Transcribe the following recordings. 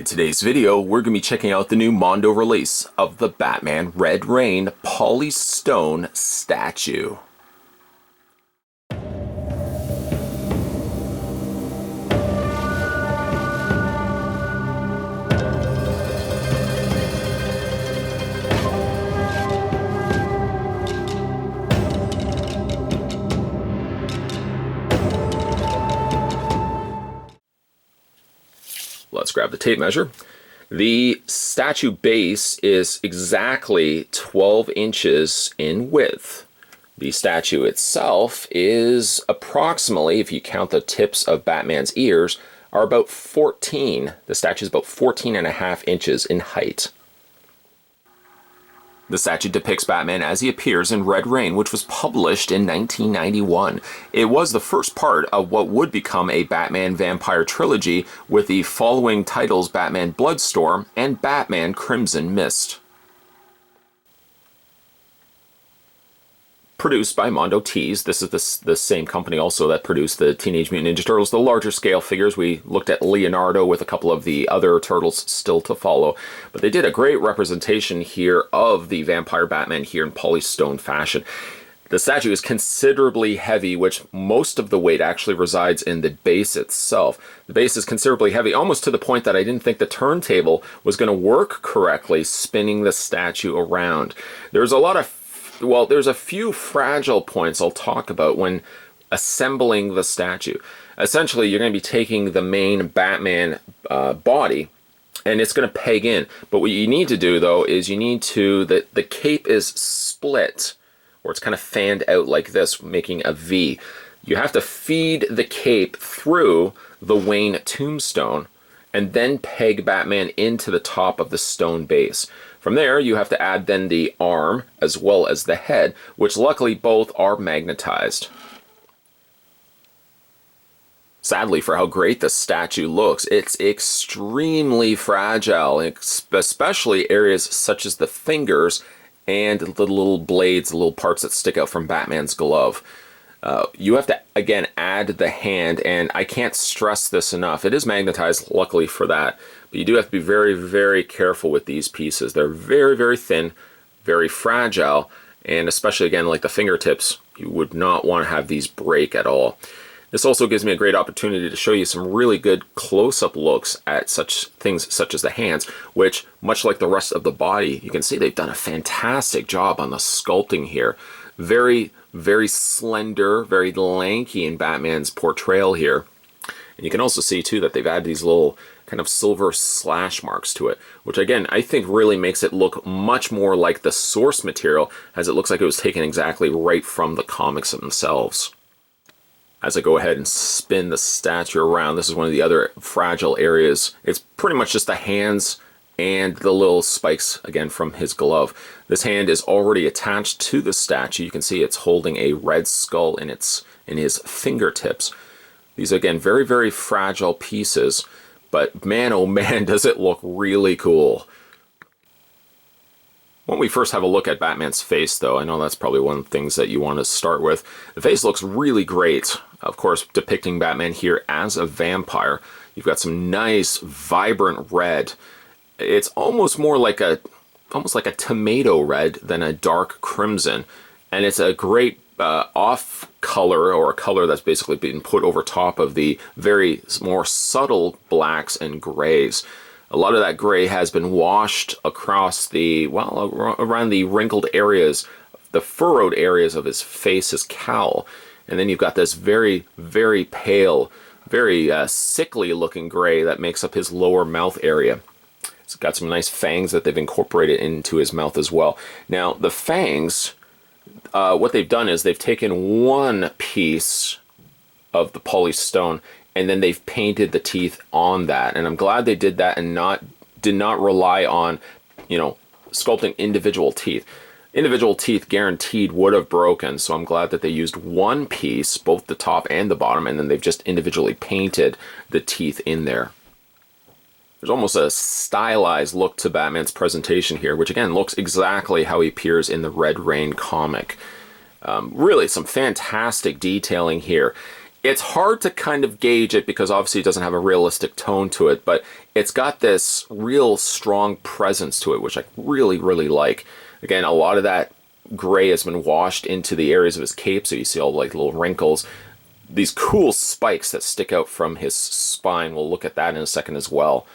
today's video, we're going to be checking out the new Mondo release of the Batman Red Rain Polystone statue. Let's grab the tape measure. The statue base is exactly 12 inches in width. The statue itself is approximately, if you count the tips of Batman's ears, are about 14. The statue is about 14.5 inches in height. The statue depicts Batman as he appears in Red Rain, which was published in 1991. It was the first part of what would become a Batman vampire trilogy with the following titles Batman Bloodstorm and Batman Crimson Mist. Produced by Mondo Tees. This is the same company also that produced the Teenage Mutant Ninja Turtles, the larger scale figures. We looked at Leonardo with a couple of the other turtles still to follow. But they did a great representation here of the vampire Batman here in polystone fashion. The statue is considerably heavy, which most of the weight actually resides in the base itself. The base is considerably heavy, almost to the point that I didn't think the turntable was going to work correctly spinning the statue around. There's a few fragile points I'll talk about when assembling the statue. Essentially, you're going to be taking the main Batman body, and it's going to peg in. But what you need to do, though, is the cape is split, or it's kind of fanned out like this, making a V. You have to feed the cape through the Wayne tombstone, and then peg Batman into the top of the stone base. From there, you have to add then the arm as well as the head, which luckily both are magnetized. Sadly, for how great the statue looks, it's extremely fragile, especially areas such as the fingers and the little blades, the little parts that stick out from Batman's glove. You have to, again, add the hand, and I can't stress this enough. It is magnetized, luckily for that, but you do have to be very, very careful with these pieces. They're very, very thin, very fragile, and especially, again, like the fingertips, you would not want to have these break at all. This also gives me a great opportunity to show you some really good close-up looks at such things such as the hands, which, much like the rest of the body, you can see they've done a fantastic job on the sculpting here. Very, very slender, very lanky in Batman's portrayal here. And you can also see, too, that they've added these little kind of silver slash marks to it, which, again, I think really makes it look much more like the source material, as it looks like it was taken exactly right from the comics themselves. As I go ahead and spin the statue around, this is one of the other fragile areas. It's pretty much just the hands and the little spikes, again, from his glove. This hand is already attached to the statue. You can see it's holding a red skull in his fingertips. These, again, very, very fragile pieces, but man, oh man, does it look really cool. When we first have a look at Batman's face, though, I know that's probably one of the things that you want to start with. The face looks really great. Of course, depicting Batman here as a vampire. You've got some nice, vibrant red. It's almost more like a tomato red than a dark crimson, and it's a great off color, or a color that's basically been put over top of the very more subtle blacks and grays. A lot of that gray has been washed across around the wrinkled areas, the furrowed areas of his face, his cowl, and then you've got this very, very pale, very sickly looking gray that makes up his lower mouth area. It's got some nice fangs that they've incorporated into his mouth as well. Now, the fangs, what they've done is they've taken one piece of the polystone and then they've painted the teeth on that. And I'm glad they did that and did not rely on, sculpting individual teeth. Individual teeth guaranteed would have broken, so I'm glad that they used one piece, both the top and the bottom, and then they've just individually painted the teeth in there. There's almost a stylized look to Batman's presentation here, which again looks exactly how he appears in the Red Rain comic. Really some fantastic detailing here. It's hard to kind of gauge it because obviously it doesn't have a realistic tone to it, but it's got this real strong presence to it, which I really, really like. Again, a lot of that gray has been washed into the areas of his cape, so you see all like little wrinkles. These cool spikes that stick out from his spine, we'll look at that in a second as well.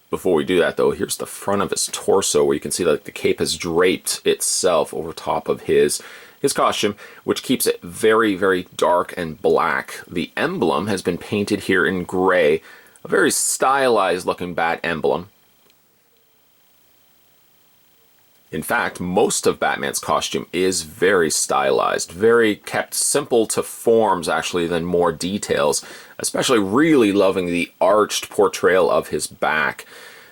Before we do that though, here's the front of his torso where you can see that the cape has draped itself over top of his costume, which keeps it very, very dark and black. The emblem has been painted here in gray, a very stylized looking bat emblem. In fact, most of Batman's costume is very stylized, very kept simple to forms actually than more details, especially really loving the arched portrayal of his back.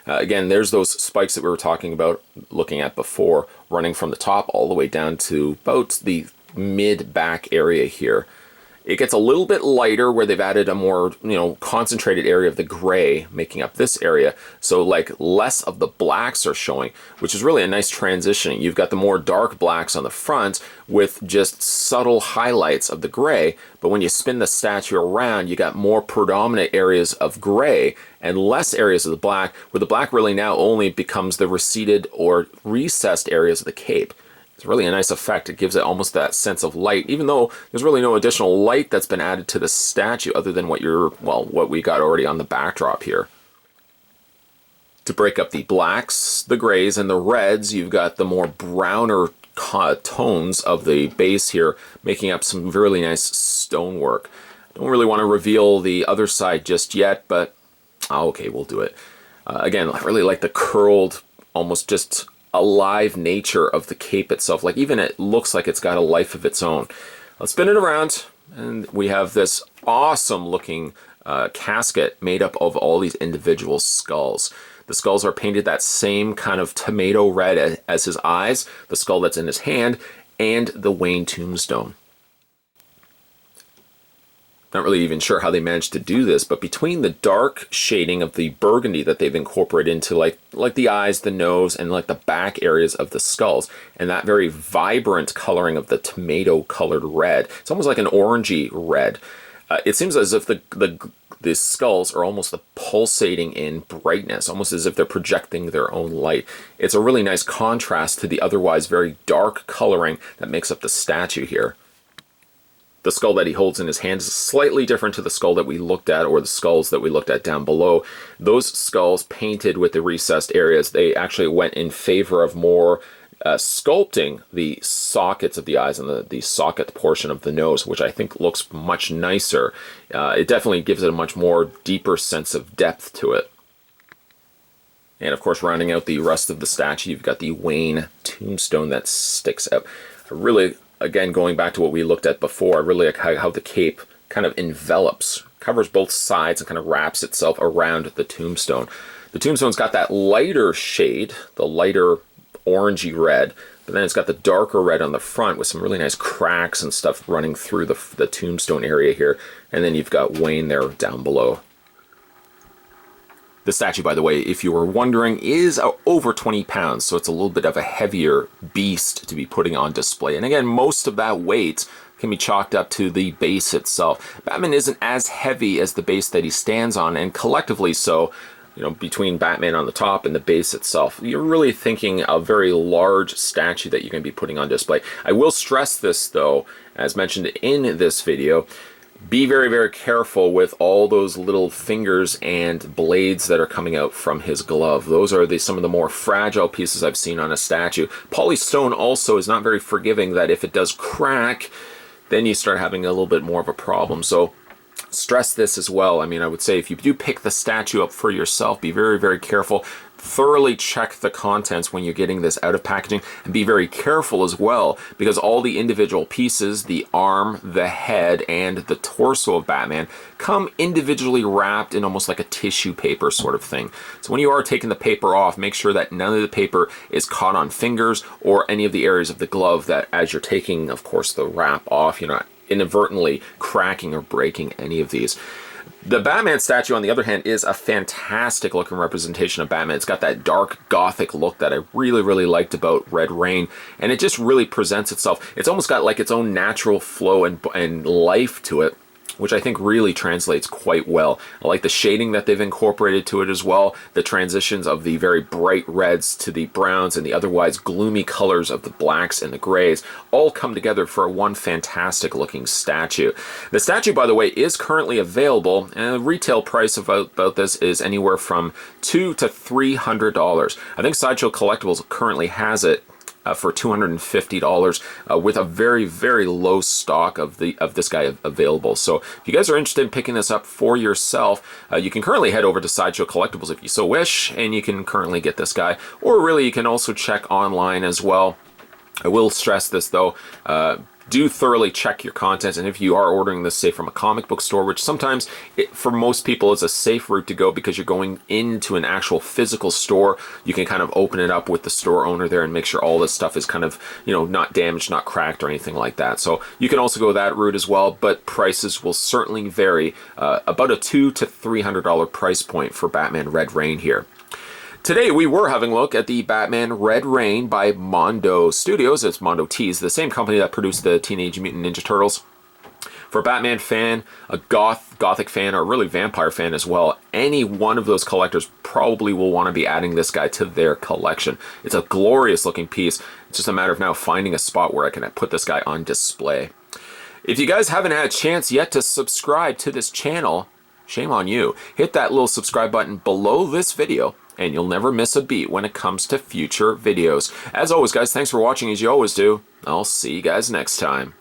Again, there's those spikes that we were talking about, looking at before, running from the top all the way down to about the mid-back area here. It gets a little bit lighter where they've added a more, concentrated area of the gray making up this area. So like less of the blacks are showing, which is really a nice transitioning. You've got the more dark blacks on the front with just subtle highlights of the gray. But when you spin the statue around, you got more predominant areas of gray and less areas of the black, where the black really now only becomes the receded or recessed areas of the cape. It's really a nice effect. It gives it almost that sense of light, even though there's really no additional light that's been added to the statue other than what we got already on the backdrop here. To break up the blacks, the grays, and the reds, you've got the more browner tones of the base here, making up some really nice stonework. Don't really want to reveal the other side just yet, but okay, we'll do it. Again, I really like the curled, almost just alive nature of the cape itself. Like even it looks like it's got a life of its own. Let's spin it around and we have this awesome looking casket made up of all these individual skulls. The skulls are painted that same kind of tomato red as his eyes, the skull that's in his hand, and the Wayne tombstone. Not really even sure how they managed to do this, but between the dark shading of the burgundy that they've incorporated into like the eyes, the nose, and like the back areas of the skulls, and that very vibrant coloring of the tomato colored red, it's almost like an orangey red. It seems as if the skulls are almost pulsating in brightness, almost as if they're projecting their own light. It's a really nice contrast to the otherwise very dark coloring that makes up the statue here. The skull that he holds in his hands is slightly different to the skull that we looked at, or the skulls that we looked at down below. Those skulls painted with the recessed areas, they actually went in favor of more sculpting the sockets of the eyes and the socket portion of the nose, which I think looks much nicer. It definitely gives it a much more deeper sense of depth to it. And of course, rounding out the rest of the statue, you've got the Wayne tombstone that sticks out. Again, going back to what we looked at before, I really like how the cape kind of envelops, covers both sides, and kind of wraps itself around the tombstone. The tombstone's got that lighter shade, the lighter orangey red, but then it's got the darker red on the front with some really nice cracks and stuff running through the tombstone area here. And then you've got Wayne there down below. The statue, by the way, if you were wondering, is over 20 pounds, so it's a little bit of a heavier beast to be putting on display. And again, most of that weight can be chalked up to the base itself. Batman isn't as heavy as the base that he stands on, and collectively so, between Batman on the top and the base itself, you're really thinking a very large statue that you're going to be putting on display. I will stress this, though, as mentioned in this video, be very, very careful with all those little fingers and blades that are coming out from his glove. Those are some of the more fragile pieces I've seen on a statue. Polystone also is not very forgiving, that if it does crack, then you start having a little bit more of a problem. So stress this as well. I mean, I would say if you do pick the statue up for yourself, be very, very careful. Thoroughly check the contents when you're getting this out of packaging, and be very careful as well, because all the individual pieces, the arm, the head, and the torso of Batman come individually wrapped in almost like a tissue paper sort of thing. So when you are taking the paper off, make sure that none of the paper is caught on fingers or any of the areas of the glove, that as you're taking, of course, the wrap off, you're not inadvertently cracking or breaking any of these. The Batman statue, on the other hand, is a fantastic looking representation of Batman. It's got that dark gothic look that I really, really liked about Red Rain, and it just really presents itself. It's almost got like its own natural flow and life to it, which I think really translates quite well. I like the shading that they've incorporated to it as well. The transitions of the very bright reds to the browns and the otherwise gloomy colors of the blacks and the grays all come together for one fantastic looking statue. The statue, by the way, is currently available, and the retail price about this is anywhere from $200 to $300. I think Sideshow Collectibles currently has it for $250 with a very, very low stock of this guy available. So if you guys are interested in picking this up for yourself, you can currently head over to Sideshow Collectibles if you so wish, and you can currently get this guy. Or really, you can also check online as well. I will stress this though, do thoroughly check your content, and if you are ordering this, say, from a comic book store, which sometimes for most people is a safe route to go because you're going into an actual physical store, you can kind of open it up with the store owner there and make sure all this stuff is kind of, you know, not damaged, not cracked or anything like that. So you can also go that route as well, but prices will certainly vary. About a $200 to $300 price point for Batman Red Rain here. Today we were having a look at the Batman Red Rain by Mondo Studios. It's Mondo Tees, the same company that produced the Teenage Mutant Ninja Turtles. For a Batman fan, a gothic fan, or really vampire fan as well, any one of those collectors probably will want to be adding this guy to their collection. It's a glorious looking piece. It's just a matter of now finding a spot where I can put this guy on display. If you guys haven't had a chance yet to subscribe to this channel, shame on you. Hit that little subscribe button below this video, and you'll never miss a beat when it comes to future videos. As always, guys, thanks for watching as you always do. I'll see you guys next time.